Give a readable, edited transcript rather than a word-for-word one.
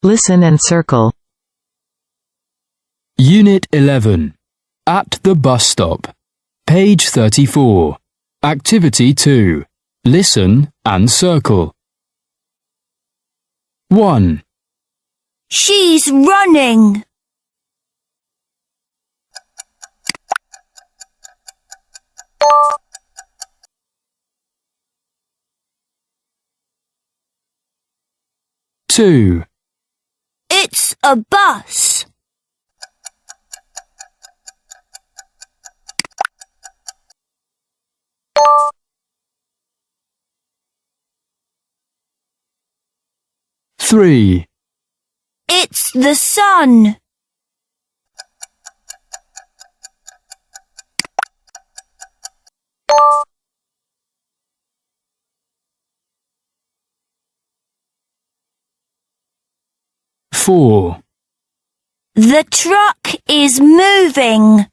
Listen and circle. Unit 11. At the bus stop. Page 34. Activity 2. Listen and circle. 1. She's running. 2. It's a bus. 3. It's the sun. 4. The truck is moving.